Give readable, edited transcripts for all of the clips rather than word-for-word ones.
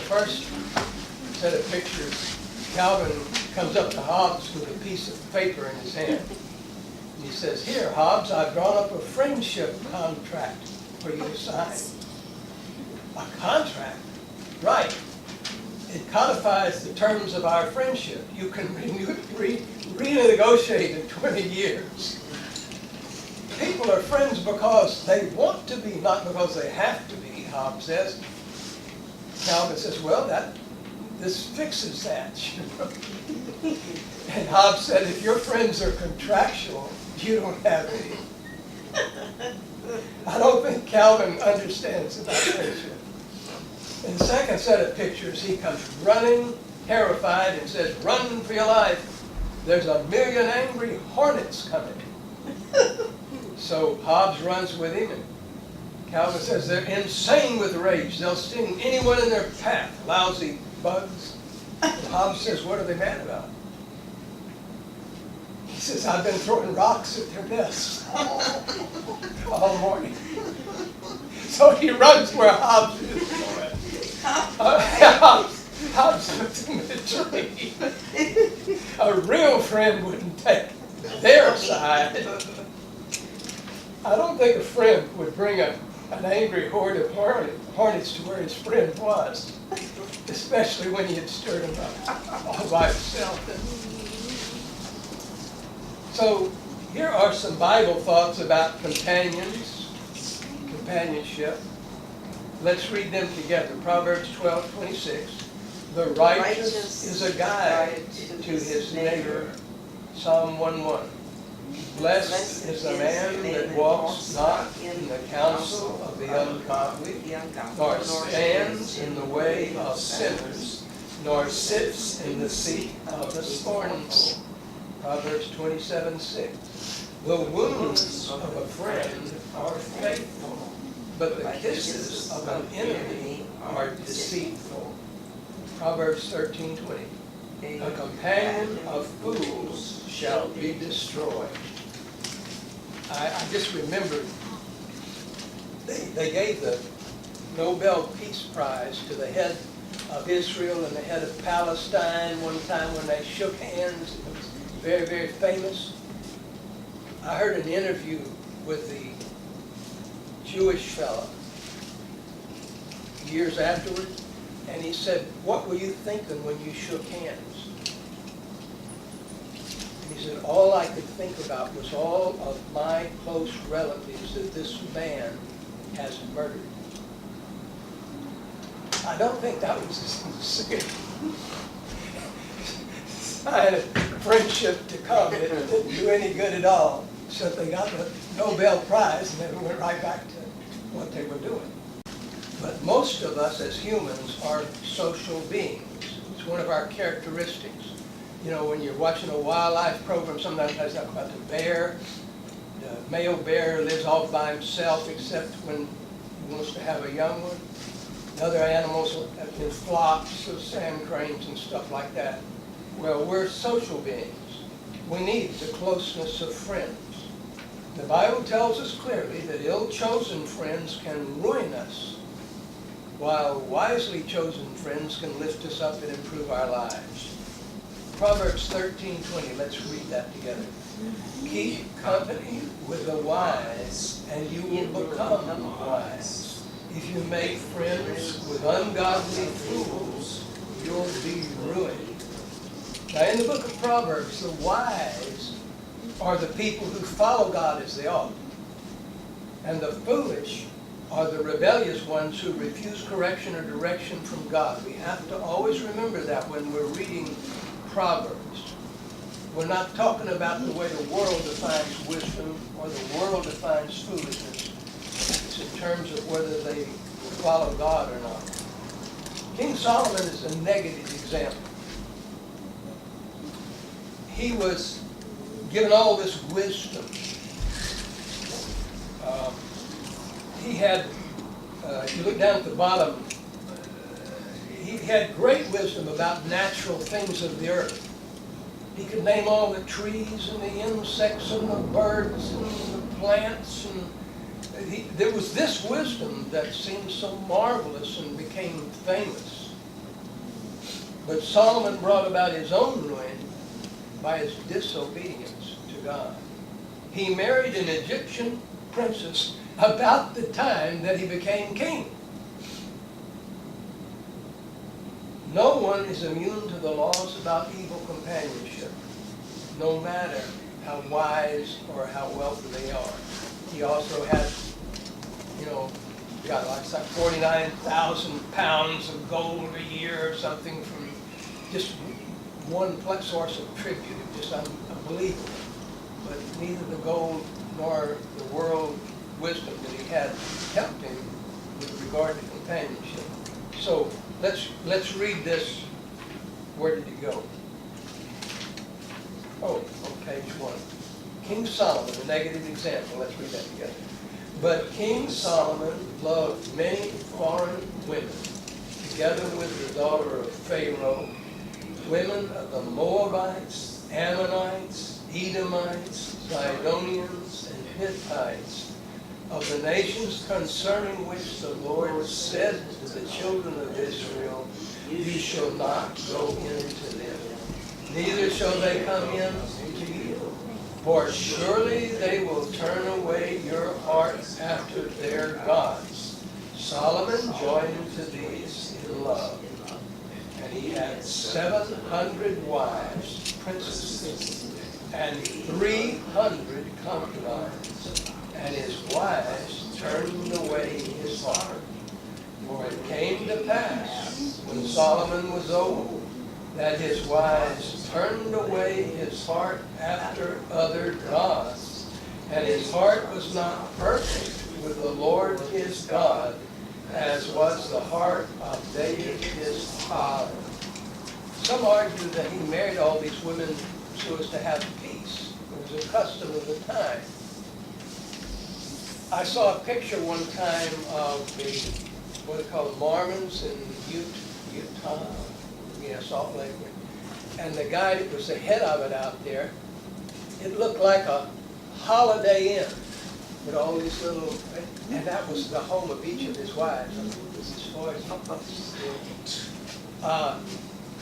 first set of pictures, Calvin comes up to Hobbes with a piece of paper in his hand. And he says, "Here, Hobbes, I've drawn up a friendship contract for you to sign." A contract? Right. It codifies the terms of our friendship. You can renegotiate in 20 years. People are friends because they want to be, not because they have to be, Hobbes says. Calvin says, well, this fixes that. And Hobbes said, if your friends are contractual, you don't have any. I don't think Calvin understands about friendship. In the second set of pictures, he comes running, terrified, and says, "Run for your life. There's 1,000,000 angry hornets coming." So Hobbes runs with him, and Calvin says they're insane with rage. They'll sting anyone in their path, lousy bugs. And Hobbes says, what are they mad about? He says, I've been throwing rocks at their nests all morning. So he runs where Hobbes is. Hobbes looks in the tree. A real friend wouldn't take their side. I don't think a friend would bring an angry horde of hornets to where his friend was, especially when he had stirred him up all by himself. So here are some Bible thoughts about companionship. Let's read them together. Proverbs 12:26. The righteous is a guide to his neighbor. Psalm 1:1. Blessed is the man that walks not in the counsel of the ungodly, nor stands in the way of sinners, nor sits in the seat of the scornful. Proverbs 27:6. The wounds of a friend are faithful, but the kisses of an enemy are deceitful. Proverbs 13:20. A companion of fools shall be destroyed. I just remembered they gave the Nobel Peace Prize to the head of Israel and the head of Palestine one time when they shook hands. It was very, very famous. I heard an interview with the Jewish fellow years afterward, and he said, what were you thinking when you shook hands? He said, all I could think about was all of my close relatives that this man has murdered. I don't think that was a sincere sign of friendship to come. It didn't do any good at all. So they got the Nobel Prize and then went right back to what they were doing. But most of us as humans are social beings. It's one of our characteristics. You know, when you're watching a wildlife program, sometimes they talk about the bear. The male bear lives all by himself except when he wants to have a young one. And other animals in flocks of sand cranes and stuff like that. Well, we're social beings. We need the closeness of friends. The Bible tells us clearly that ill-chosen friends can ruin us, while wisely chosen friends can lift us up and improve our lives. Proverbs 13:20, let's read that together. Keep company with the wise, and you will become wise. If you make friends with ungodly fools, you'll be ruined. Now in the book of Proverbs, the wise are the people who follow God as they ought. And the foolish are the rebellious ones who refuse correction or direction from God. We have to always remember that when we're reading Proverbs. We're not talking about the way the world defines wisdom or the world defines foolishness. It's in terms of whether they follow God or not. King Solomon is a negative example. He was given all this wisdom. He had, if you look down at the bottom, he had great wisdom about natural things of the earth. He could name all the trees and the insects and the birds and the plants. And there was this wisdom that seemed so marvelous and became famous. But Solomon brought about his own ruin by his disobedience to God. He married an Egyptian princess about the time that he became king. No one is immune to the laws about evil companionship, no matter how wise or how wealthy they are. He also had, got like 49,000 pounds of gold a year or something from just one source of tribute. Just unbelievable. But neither the gold nor the world wisdom that he had helped him with regard to companionship. So let's read this. Where did it go? Oh, on page 1. King Solomon, a negative example. Let's read that together. But King Solomon loved many foreign women, together with the daughter of Pharaoh, women of the Moabites, Ammonites, Edomites, Zidonians, and Hittites, of the nations concerning which the Lord said to the children of Israel, you shall not go into them, neither shall they come in to you. For surely they will turn away your heart after their gods. Solomon joined to these in love, and he had 700 wives, princesses, and 300 concubines, and his wives turned away his heart. For it came to pass, when Solomon was old, that his wives turned away his heart after other gods, and his heart was not perfect with the Lord his God, as was the heart of David his father. Some argue that he married all these women so as to have peace. It was a custom of the time. I saw a picture one time of the, what are called Mormons in Utah. Salt Lake. And the guy that was the head of it out there, it looked like a Holiday Inn with all these little, and that was the home of each of his wives. I mean, this is far as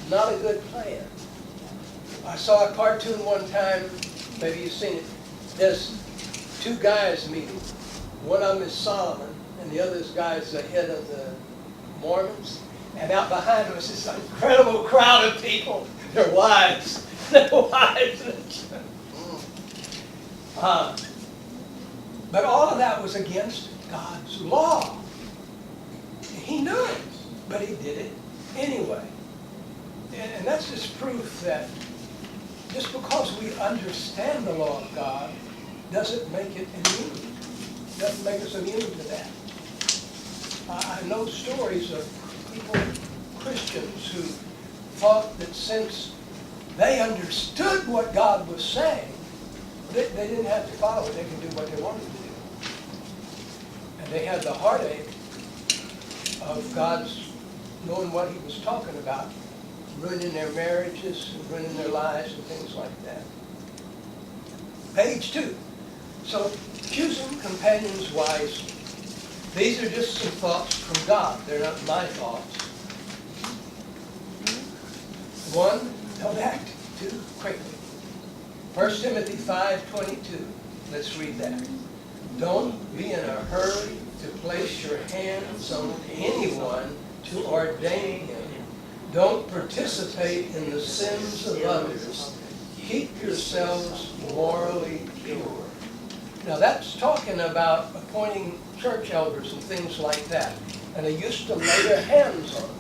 not a good plan. I saw a cartoon one time, maybe you've seen it. There's two guys meeting. One of them is Solomon, and the other guy is the head of the Mormons. And out behind them was this incredible crowd of people, their wives, But all of that was against God's law. He knew it, but he did it anyway. And that's just proof that just because we understand the law of God doesn't make it immune. Doesn't make us immune to that. I know stories of people, Christians, who thought that since they understood what God was saying, they didn't have to follow it. They could do what they wanted to do. And they had the heartache of God's knowing what he was talking about, ruining their marriages, and ruining their lives, and things like that. Page 2. So, choosing companions wisely. These are just some thoughts from God. They're not my thoughts. 1, don't act too quickly. 1 Timothy 5:22. Let's read that. Don't be in a hurry to place your hands on anyone to ordain him. Don't participate in the sins of others. Keep yourselves morally pure. Now that's talking about appointing church elders and things like that. And they used to lay their hands on them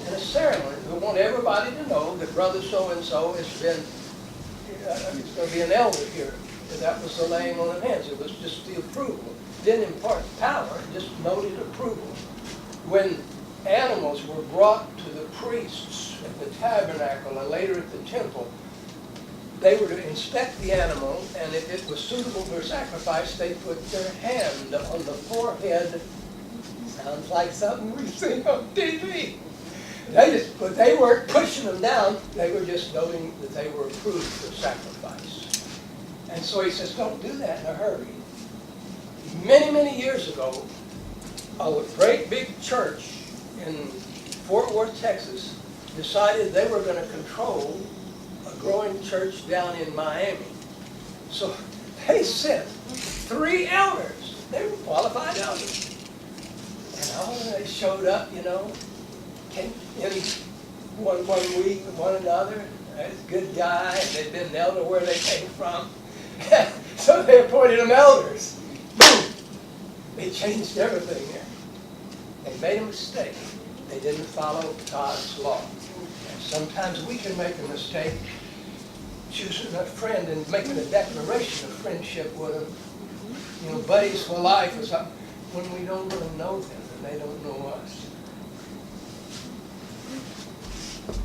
in a ceremony. They want everybody to know that brother so-and-so has been, it's going to be an elder here. And that was the laying on of hands. It was just the approval. Didn't impart power, it just noted approval. When animals were brought to the priests at the tabernacle and later at the temple, they were to inspect the animal, and if it was suitable for sacrifice, they put their hand on the forehead. Sounds like something we see on TV. But they weren't pushing them down. They were just noting that they were approved for sacrifice. And so he says, don't do that in a hurry. Many, many years ago, a great big church in Fort Worth, Texas, decided they were going to control a growing church down in Miami. So they sent 3 elders. They were qualified elders. And they showed up, came in one week and one another. That's a good guy, and they'd been an elder where they came from. So they appointed them elders. Boom! They changed everything there. They made a mistake. They didn't follow God's law. And sometimes we can make a mistake choosing a friend and making a declaration of friendship with them. Buddies for life or something, when we don't really know them and they don't know us.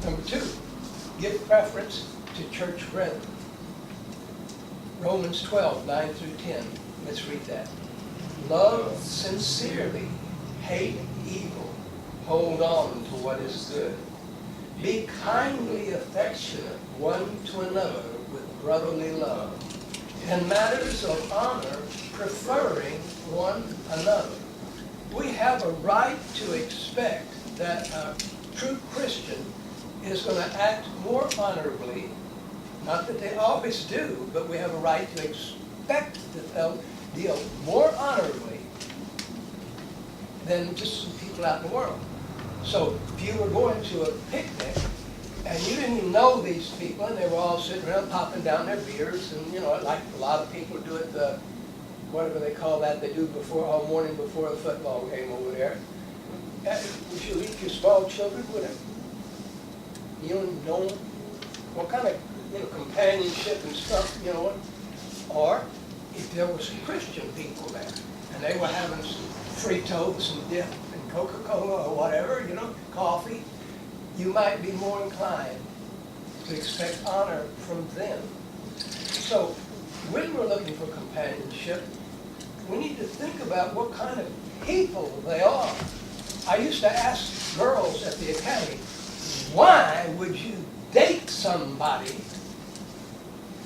Number 2, give preference to church brethren. Romans 12, 9 through 10. Let's read that. Love sincerely, hate evil, hold on to what is good. Be kindly affectionate one to another with brotherly love. In matters of honor, preferring one another. We have a right to expect that a true Christian is going to act more honorably. Not that they always do, but we have a right to expect that they'll deal more honorably than just some people out in the world. So if you were going to a picnic and you didn't even know these people and they were all sitting around popping down their beers and, like a lot of people do it, whatever they call that, they do all morning before a football game over there. Would you leave your small children with them? You don't know what kind of companionship and stuff, Or if there were some Christian people there and they were having some Fritos and dip and Coca-Cola or whatever, coffee, you might be more inclined to expect honor from them. So when we're looking for companionship, we need to think about what kind of people they are. I used to ask girls at the academy, why would you date somebody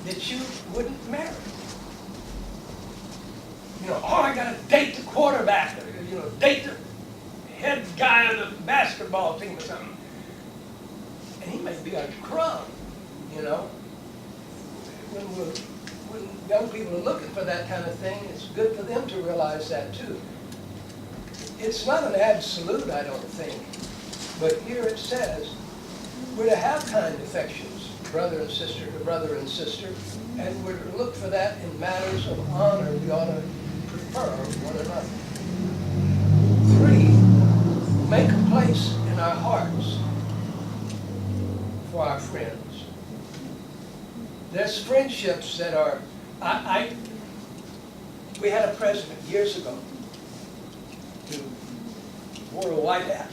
that you wouldn't marry? I got to date the quarterback, date the head guy of the basketball team or something. And he may be a crumb, When young people are looking for that kind of thing, it's good for them to realize that too. It's not an absolute, I don't think. But here it says, we're to have kind affections, brother and sister to brother and sister, and we're to look for that in matters of honor. We ought to prefer one another. 3, make a place in our hearts for our friends. There's friendships that are, we had a president years ago who wore a white hat.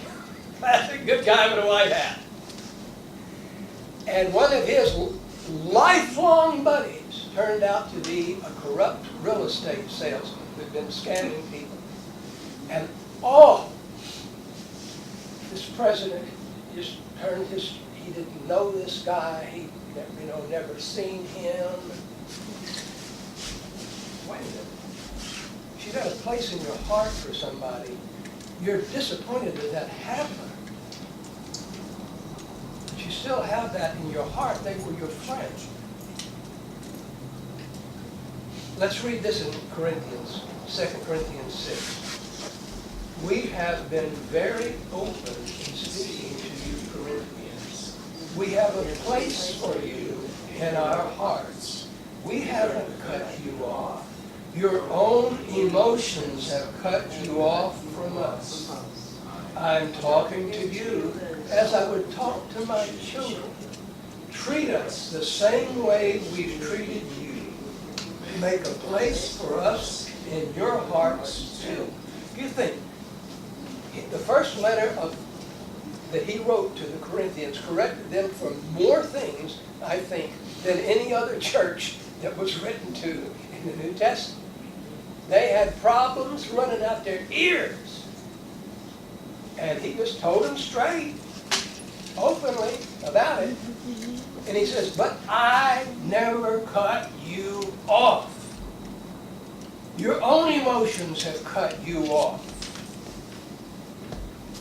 Classic good guy with a white hat. And one of his lifelong buddies turned out to be a corrupt real estate salesman who'd been scamming people. And this president just turned he didn't know this guy, he never seen him. Wait a minute. If you got a place in your heart for somebody, you're disappointed that happened. But you still have that in your heart. They were your friends. Let's read this in Corinthians, 2 Corinthians 6. We have been very open in speaking to you, Corinthians. We have a place for you in our hearts. We haven't cut you off. Your own emotions have cut you off from us. I'm talking to you as I would talk to my children. Treat us the same way we've treated you. Make a place for us in your hearts too. You think, the first letter that he wrote to the Corinthians corrected them for more things, I think, than any other church that was written to in the New Testament. They had problems running out their ears. And he just told them straight, openly about it. And he says, but I never cut you off. Your own emotions have cut you off.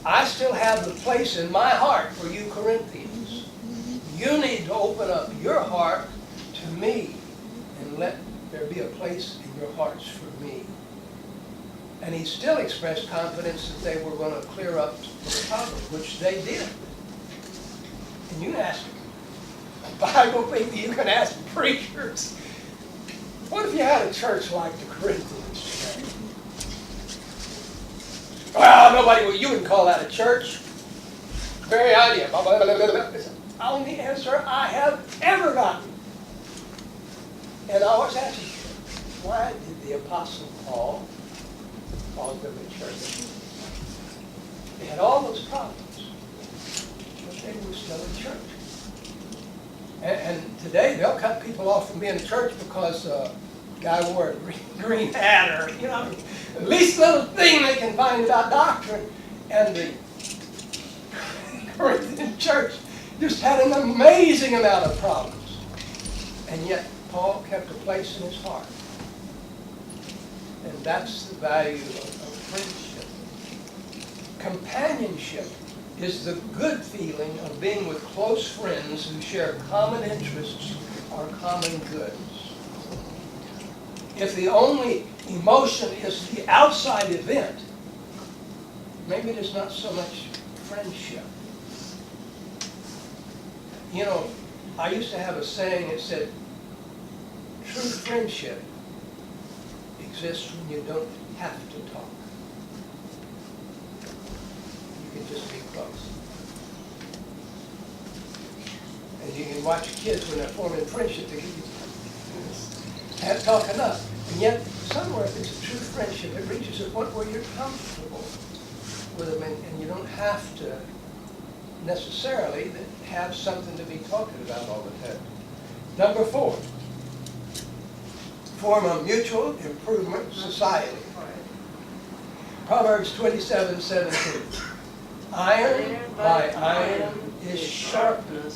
I still have the place in my heart for you, Corinthians. You need to open up your heart to me and let there be a place in your hearts for me. And he still expressed confidence that they were going to clear up the problem, which they did. And you can ask Bible people, you can ask preachers. What if you had a church like the Corinthians today? Well, you wouldn't call that a church. Very idea. Only answer I have ever gotten. And I always ask you, why did the Apostle Paul call them a church? They had all those problems, but they were still a church. And today they'll cut people off from being a church because a guy wore a green hat or, the least little thing they can find about doctrine. And the Corinthian church just had an amazing amount of problems. And yet Paul kept a place in his heart. And that's the value of friendship. Companionship is the good feeling of being with close friends who share common interests or common goods. If the only emotion is the outside event, maybe there's not so much friendship. I used to have a saying that said, true friendship exists when you don't have to talk. You can just be close. And you can watch kids when they're forming friendship, they can't talk enough. And yet, somewhere if it's a true friendship, it reaches a point where you're comfortable with them and you don't have to necessarily have something to be talking about all the time. Number 4, form a mutual improvement society. Proverbs 27:17. Iron by iron is sharpened,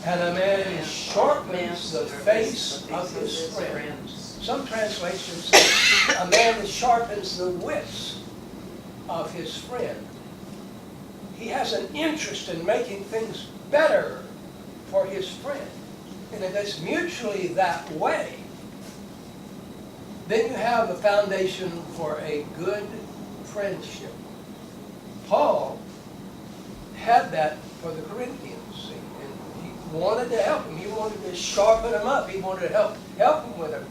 and a man sharpens the face of his friend. Some translations say a man sharpens the wits of his friend. He has an interest in making things better for his friend. And if it's mutually that way, then you have a foundation for a good friendship. Paul had that for the Corinthians, and he wanted to help them. He wanted to sharpen them up. He wanted to help them with them.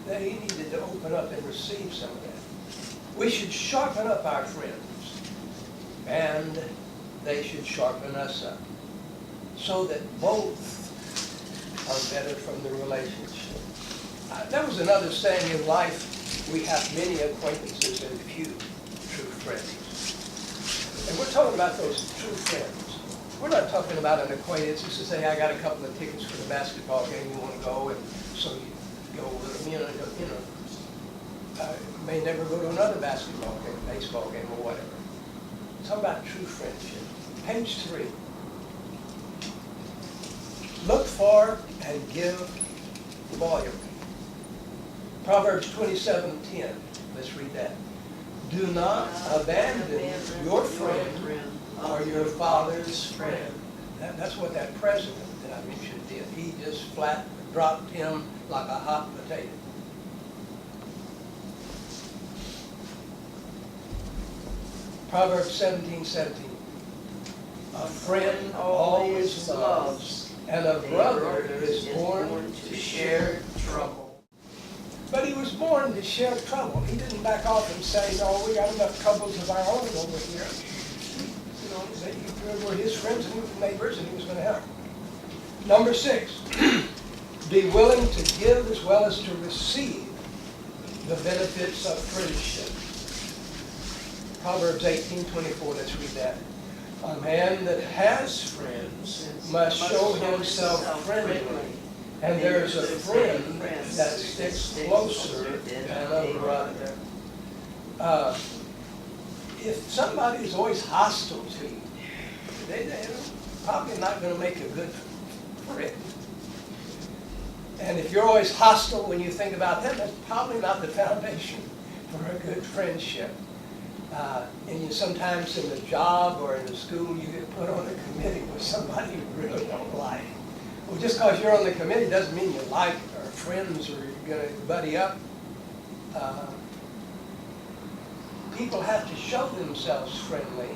They needed to open up and receive some of that. We should sharpen up our friends, and they should sharpen us up, so that both are better from the relationship. There was another saying in life, we have many acquaintances and few true friends. And we're talking about those true friends. We're not talking about an acquaintance who says, hey, I got a couple of tickets for the basketball game, you want to go? And so you go with them, may never go to another basketball game, baseball game, or whatever. Talk about true friendship. Page 3. Look for and give loyalty. Proverbs 27:10. Let's read that. Do not abandon your friend or your father's friend. That's what that president that I mentioned did. He just flat dropped him like a hot potato. Proverbs 17:17. A friend always loves, and a brother is born to share trouble. But he was born to share trouble. He didn't back off and say, no, we got enough troubles of our own over here. They were his friends and neighbors, and he was going to help. Number 6, be willing to give as well as to receive the benefits of friendship. Proverbs 18:24, let's read that. A man that has friends must show himself friendly, and there's a friend that sticks closer than a brother. If somebody is always hostile to you, they're probably not going to make a good friend. And if you're always hostile when you think about them, that's probably not the foundation for a good friendship. And you sometimes in the job or in the school, you get put on a committee with somebody you really don't like. Well, just because you're on the committee doesn't mean you like it, or friends, or you're going to buddy up. People have to show themselves friendly.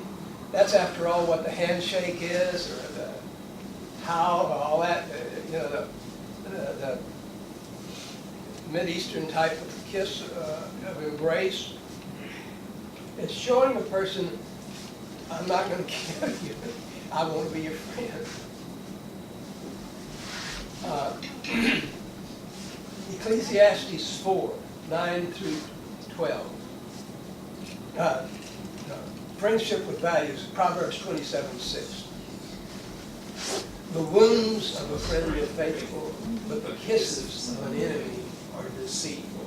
That's after all what the handshake is, or the how, or all that, you know, the Mideastern type of kiss, of embrace. It's showing a person, I'm not going to kill you, I want to be your friend. Ecclesiastes 4, 9 through 12. Friendship with values, Proverbs 27, 6. The wounds of a friend are faithful, but the kisses of an enemy are deceitful.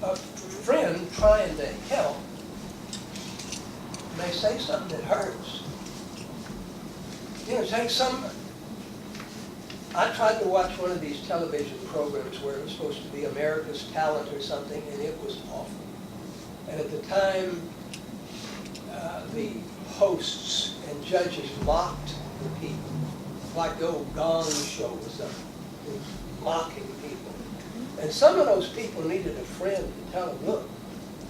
A friend trying to help may say something that hurts. You know, take some. I tried to watch one of these television programs where it was supposed to be America's Talent or something, and it was awful. And at the time, the hosts and judges mocked the people, like the old Gong show was up. It was mocking people. And some of those people needed a friend to tell them, look,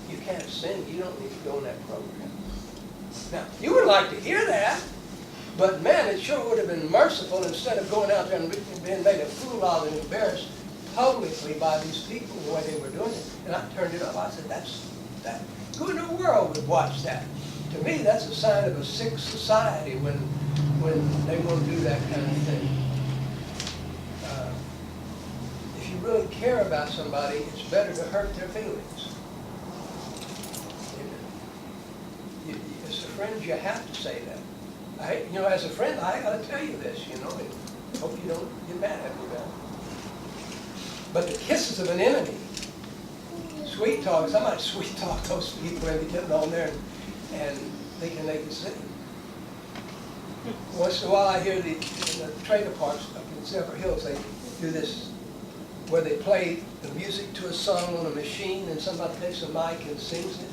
you can't sing, you don't need to go in that program. Now, you would like to hear that, but man, it sure would have been merciful instead of going out there and being made a fool of and embarrassed publicly by these people the way they were doing it. And I turned it off. I said, that. Who in the world would watch that? To me, that's a sign of a sick society when they want to do that kind of thing. If you really care about somebody, it's better to hurt their feelings. As a friend, you have to say that. As a friend, I got to tell you this, and hope you don't get mad at me about it. But the kisses of an enemy, sweet talk, somebody sweet talk those people and get on there and they can sing. Once in a while I hear in the trailer parks up in Silver Hills, they do this where they play the music to a song on a machine and somebody takes a mic and sings it.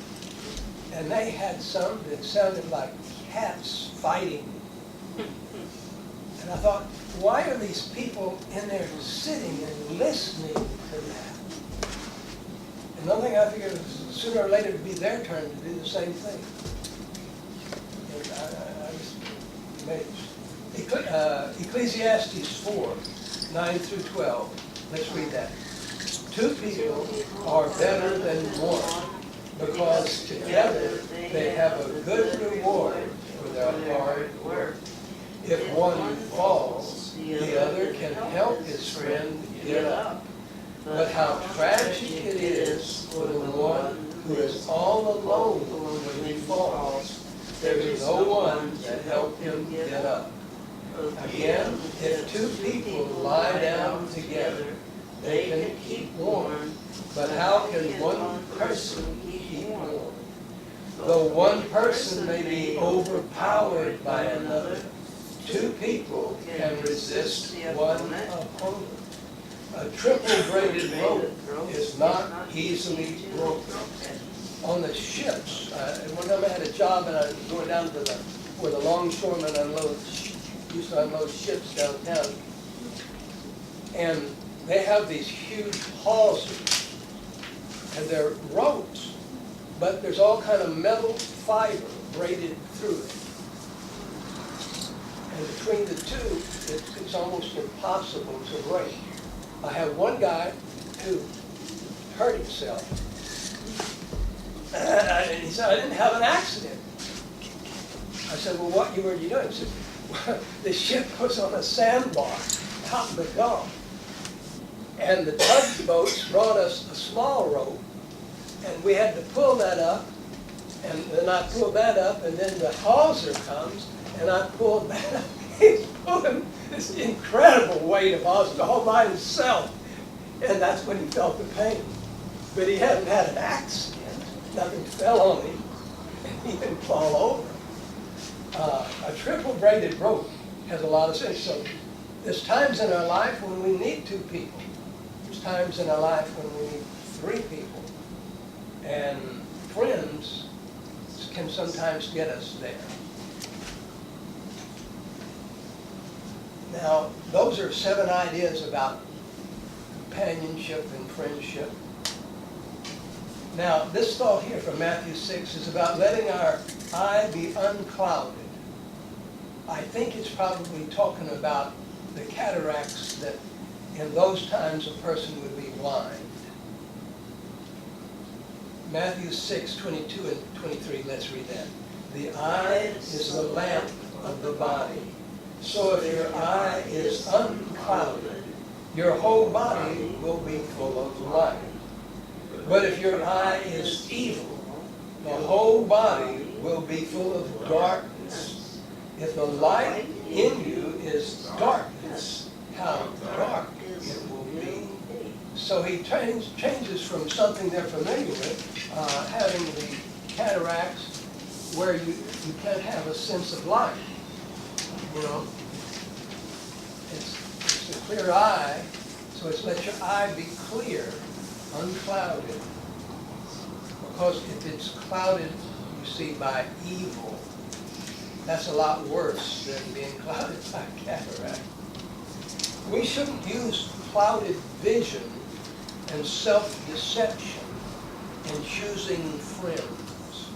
And they had some that sounded like cats fighting. And I thought, why are these people in there sitting and listening to that? And one thing I figured was sooner or later it would be their turn to do the same thing. And I was amazed. Ecclesiastes 4, 9 through 12. Let's read that. Two people are better than one, because together they have a good reward for their hard work. If one falls, the other can help his friend get up. But how tragic it is for the one who is all alone when he falls. There is no one to help him get up. Again, if two people lie down together, they can keep warm. But how can one person keep warm? Though one person may be overpowered by another, two people can resist one opponent. A triple braided rope is not easily broken. On the ships, one time I had a job and I was going down to where the longshoremen used to unload ships downtown. And they have these huge hawsers, and they're ropes, but there's all kind of metal fiber braided through it. And between the two, it's almost impossible to break. I have one guy who hurt himself. And he said, I didn't have an accident. I said, well, what were you doing? He said, well, the ship was on a sandbar out in the Gulf. And the tugboats brought us a small rope, and we had to pull that up, and then I pulled that up, and then the hawser comes, and I pulled that up. He's pulling this incredible weight of hawser all by himself, and that's when he felt the pain. But he hadn't had an accident. Nothing fell on him, and he didn't fall over. A triple braided rope has a lot of sense. So there's times in our life when we need two people. There's times in our life when we need three people. And friends can sometimes get us there. Now, those are 7 ideas about companionship and friendship. Now, this thought here from Matthew 6 is about letting our eye be unclouded. I think it's probably talking about the cataracts that in those times a person would be blind. Matthew 6:22 and 23, let's read that. The eye is the lamp of the body. So if your eye is unclouded, your whole body will be full of light. But if your eye is evil, the whole body will be full of darkness. If the light in you is darkness, how dark it will be. So he changes from something they're familiar with, having the cataracts, where you can't have a sense of light. You know, it's a clear eye, so it's let your eye be clear, unclouded. Because if it's clouded, you see, by evil, that's a lot worse than being clouded by cataract. We shouldn't use clouded vision and self-deception in choosing friends.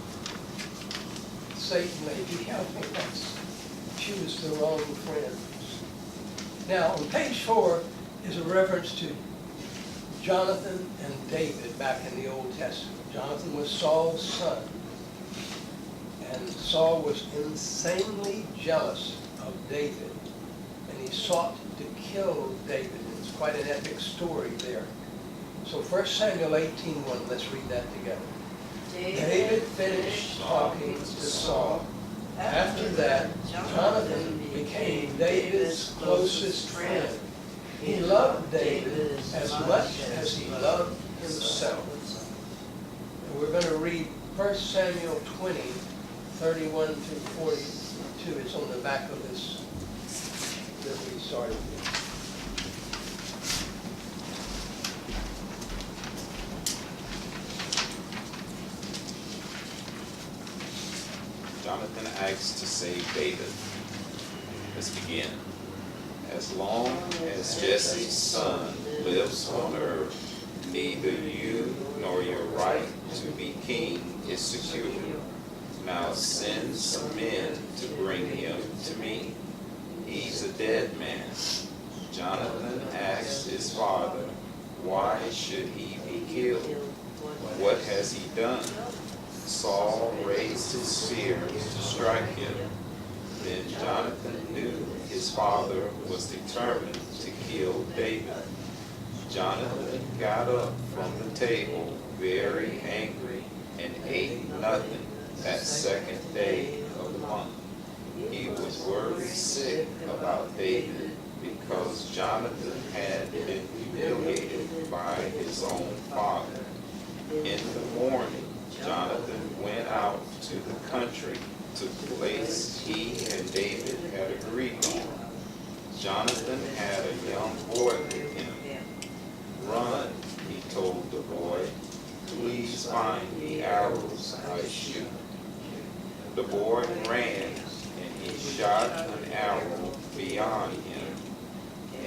Satan may be helping us choose the wrong friends. Now, on page 4 is a reference to Jonathan and David back in the Old Testament. Jonathan was Saul's son, and Saul was insanely jealous of David, and he sought to kill David. It's quite an epic story there. So 1 Samuel 18:1, let's read that together. David finished talking to Saul. After that, Jonathan became David's closest friend. He loved David as much as he loved himself. And we're going to read 1 Samuel 20:31 through 42. It's on the back of this that we started with. Jonathan asked to save David. Let's begin. As long as Jesse's son lives on earth, neither you nor your right to be king is secure. Now send some men to bring him to me. He's a dead man. Jonathan asked his father, why should he be killed? What has he done? Saul raised his spear to strike him. Then Jonathan knew his father was determined to kill David. Jonathan got up from the table very angry and ate nothing that second day of the month. He was worried sick about David because Jonathan had been humiliated by his own father. In the morning, Jonathan went out to the country to the place he and David had agreed on. Jonathan had a young boy with him. Run, he told the boy. Please find the arrows I shoot. The boy ran, and he shot an arrow beyond him.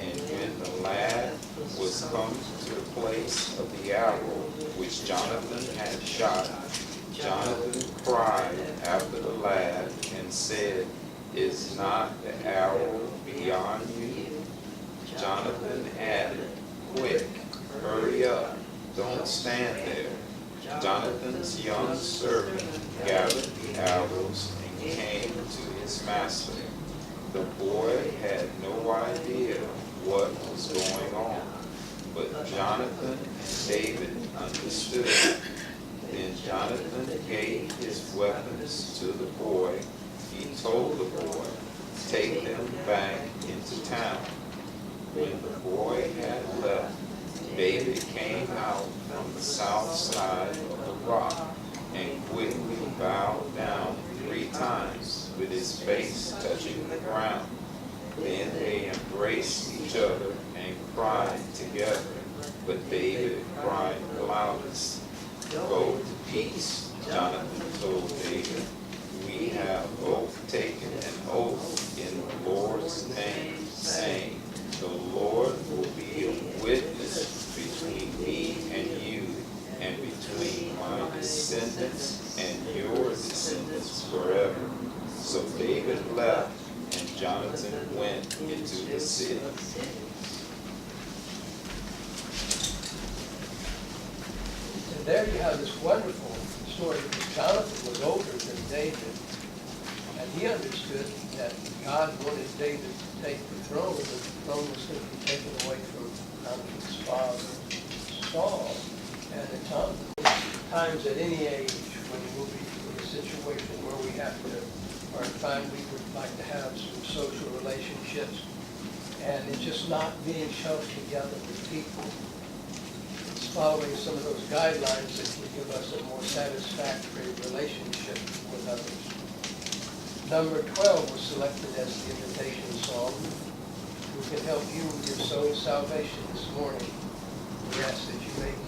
And when the lad was come to the place of the arrow which Jonathan had shot, Jonathan cried after the lad and said, is not the arrow beyond you? Jonathan added, quick, hurry up, don't stand there. Jonathan's young servant gathered the arrows and came to his master. The boy had no idea what was going on, but Jonathan and David understood. Then Jonathan gave his weapons to the boy. He told the boy, take them back into town. When the boy had left, David came out from the south side of the rock and quickly bowed down 3 times with his face touching the ground. Then they embraced each other and cried together. But David cried loudest, go peace, Jonathan told David. We have both taken an oath in the Lord's name, saying, the Lord will be a witness between me and you, and between my descendants and your descendants forever. So David left, and Jonathan went into the city. And there you have this wonderful story. Jonathan was older than David, and he understood that God wanted David to take the throne, but the throne was going to be taken away from Jonathan's father, Saul. And at times at any age, when we'll be in a situation where we have to, or find we would like to have some social relationships, and it's just not being shoved together with people. It's following some of those guidelines that can give us a more satisfactory relationship with others. Number 12 was selected as the invitation song. Who can help you with your soul salvation this morning? We ask that you make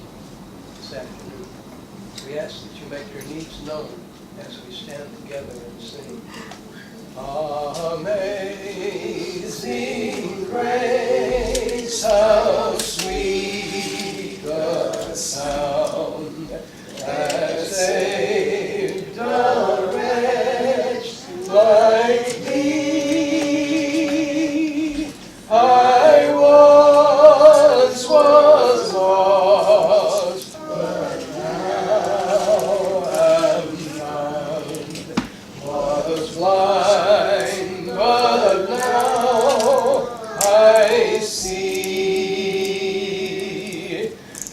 this afternoon. We ask that you make your needs known as we stand together and sing. Amazing grace, how sweet the sound that saved a wretch like me. I once was lost, but now am found. Was blind, but now I see.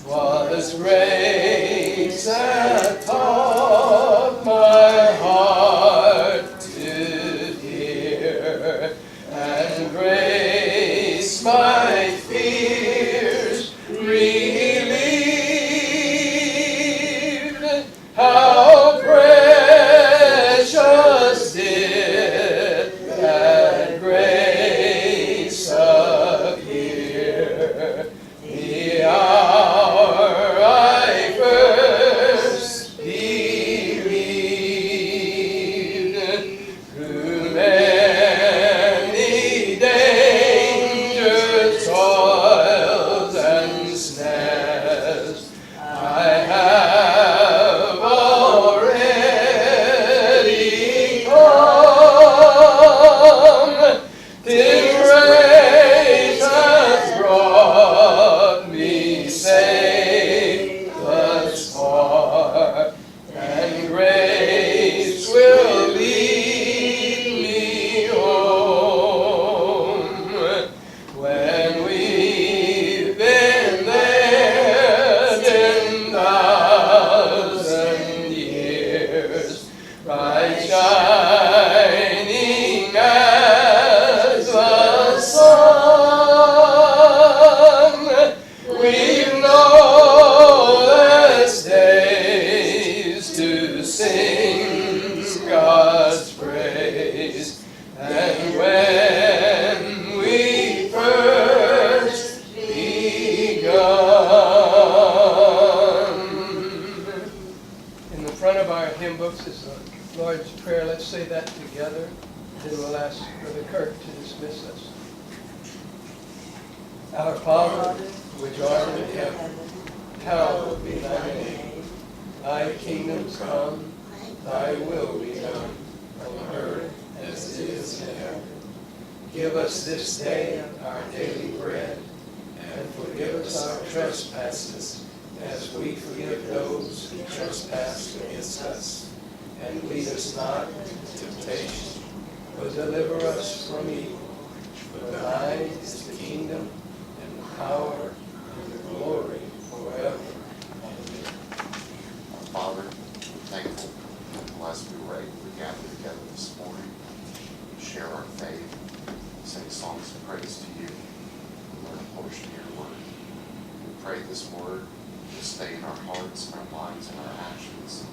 Was grace that taught my heart to hear, and grace my fears relieved. How precious did that grace appear the hour I first believed. Through many dangers, toils, and snares, I have already come. Till grace has brought me safe thus far, and grace will lead me home. When we've been there 10,000 years, bright shining as the sun, we've no less days to sing God's praise than when we first begun. In the front of our hymn books is the Lord's Prayer. Let's say that together. Then we'll ask Brother Kirk to dismiss us. Our Father, which art in heaven, hallowed be thy name. Thy kingdom come, thy will be done, on earth as it is in heaven. Give us this day our daily bread, and forgive us our trespasses, as we forgive those who trespass against us. And lead us not into temptation, but deliver us from evil. For thine is the kingdom, and the power, and the glory forever. Amen. Father, we're thankful and blessed we were able to gather together this morning, share our faith, sing songs of praise to you, and learn a portion of your word. We pray this word to stay in our hearts, our minds, and our actions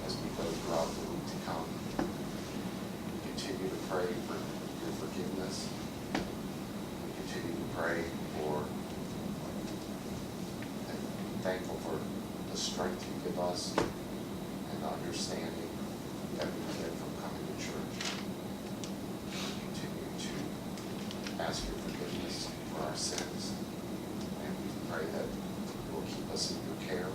as we go throughout the week to come. We continue to pray for your forgiveness. We continue to pray for, thankful for the strength you give us understanding that we get from coming to church. Continue to ask your forgiveness for our sins. And we pray that you will keep us in your care